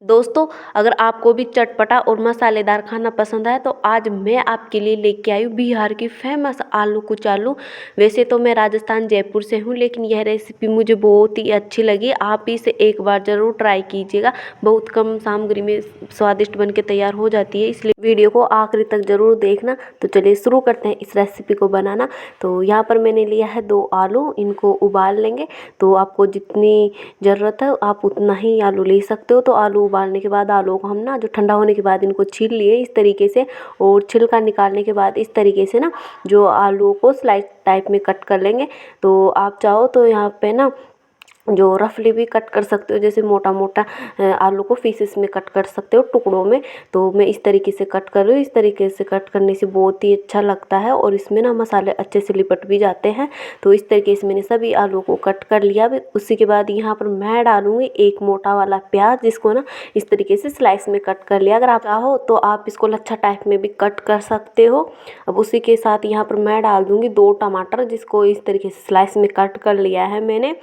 दोस्तों, अगर आपको भी चटपटा और मसालेदार खाना पसंद है तो आज मैं आपके लिए लेके आई हूँ बिहार की फेमस आलू कुचालू। वैसे तो मैं राजस्थान जयपुर से हूँ, लेकिन यह रेसिपी मुझे बहुत ही अच्छी लगी। आप भी इसे एक बार ज़रूर ट्राई कीजिएगा। बहुत कम सामग्री में स्वादिष्ट बन के तैयार हो जाती है, इसलिए वीडियो को आखिरी तक ज़रूर देखना। तो चलिए शुरू करते हैं इस रेसिपी को बनाना। तो यहाँ पर मैंने लिया है 2 आलू, इनको उबाल लेंगे। तो आपको जितनी ज़रूरत है आप उतना ही आलू ले सकते हो। तो आलू उबालने के बाद आलू को हम ना जो ठंडा होने के बाद इनको छील लिए इस तरीके से, और छिलका निकालने के बाद इस तरीके से ना जो आलू को स्लाइस टाइप में कट कर लेंगे। तो आप चाहो तो यहाँ पे ना जो रफली भी कट कर सकते हो, जैसे मोटा मोटा आलू को पीसेस में कट कर सकते हो, टुकड़ों में। तो मैं इस तरीके से कट कर रही हूँ। इस तरीके से कट करने से बहुत ही अच्छा लगता है और इसमें ना मसाले अच्छे से लिपट भी जाते हैं। तो इस तरीके से मैंने सभी आलू को कट कर लिया। उसी के बाद यहाँ पर मैं डालूँगी एक मोटा वाला प्याज, जिसको ना इस तरीके से स्लाइस में कट कर लिया। अगर आप चाहो तो आप इसको लच्छा टाइप में भी कट कर सकते हो। अब उसी के साथ यहाँ पर मैं डाल दूँगी 2 टमाटर, जिसको इस तरीके से स्लाइस में कट कर लिया है मैंने।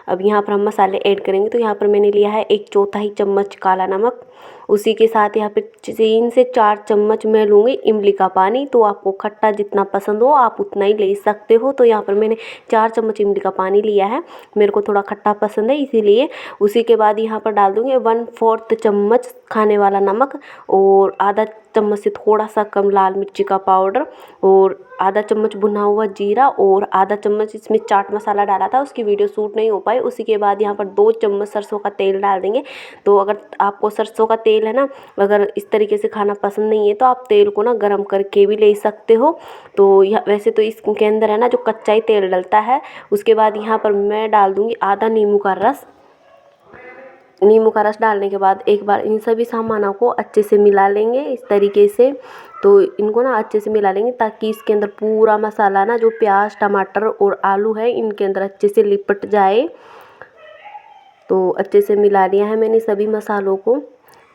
अब यहाँ पर हम मसाले ऐड करेंगे। तो यहाँ पर मैंने लिया है 1/4 चम्मच काला नमक। उसी के साथ यहाँ पे 3 से 4 चम्मच मैं लूँगी इमली का पानी। तो आपको खट्टा जितना पसंद हो आप उतना ही ले सकते हो। तो यहाँ पर मैंने 4 चम्मच इमली का पानी लिया है, मेरे को थोड़ा खट्टा पसंद है इसीलिए। उसी के बाद यहाँ पर डाल दूँगी 1/4 चम्मच खाने वाला नमक, और आधा चम्मच से थोड़ा सा कम लाल मिर्ची का पाउडर, और आधा चम्मच भुना हुआ जीरा, और आधा चम्मच इसमें चाट मसाला डाला था, उसकी वीडियो शूट नहीं हो पाई। उसी के बाद यहाँ पर 2 चम्मच सरसों का तेल डाल देंगे। तो अगर आपको सरसों का तेल है ना, अगर इस तरीके से खाना पसंद नहीं है तो आप तेल को ना गर्म करके भी ले सकते हो। तो यह वैसे तो इसके अंदर है ना जो कच्चा ही तेल डलता है। उसके बाद यहाँ पर मैं डाल दूँगी आधा नींबू का रस। नींबू का रस डालने के बाद एक बार इन सभी सामानों को अच्छे से मिला लेंगे इस तरीके से। तो इनको ना अच्छे से मिला लेंगे ताकि इसके अंदर पूरा मसाला ना जो प्याज टमाटर और आलू है इनके अंदर अच्छे से लिपट जाए। तो अच्छे से मिला लिया है मैंने सभी मसालों को।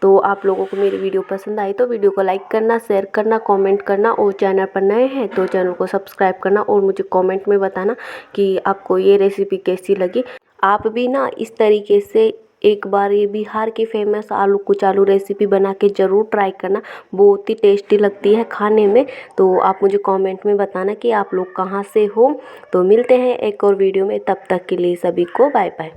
तो आप लोगों को मेरी वीडियो पसंद आई तो वीडियो को लाइक करना, शेयर करना, कमेंट करना, और चैनल पर नए हैं तो चैनल को सब्सक्राइब करना, और मुझे कमेंट में बताना कि आपको ये रेसिपी कैसी लगी। आप भी ना इस तरीके से एक बार ये बिहार की फेमस आलू कुचालू रेसिपी बना के ज़रूर ट्राई करना। बहुत ही टेस्टी लगती है खाने में। तो आप मुझे कमेंट में बताना कि आप लोग कहाँ से हो। तो मिलते हैं एक और वीडियो में, तब तक के लिए सभी को बाय बाय।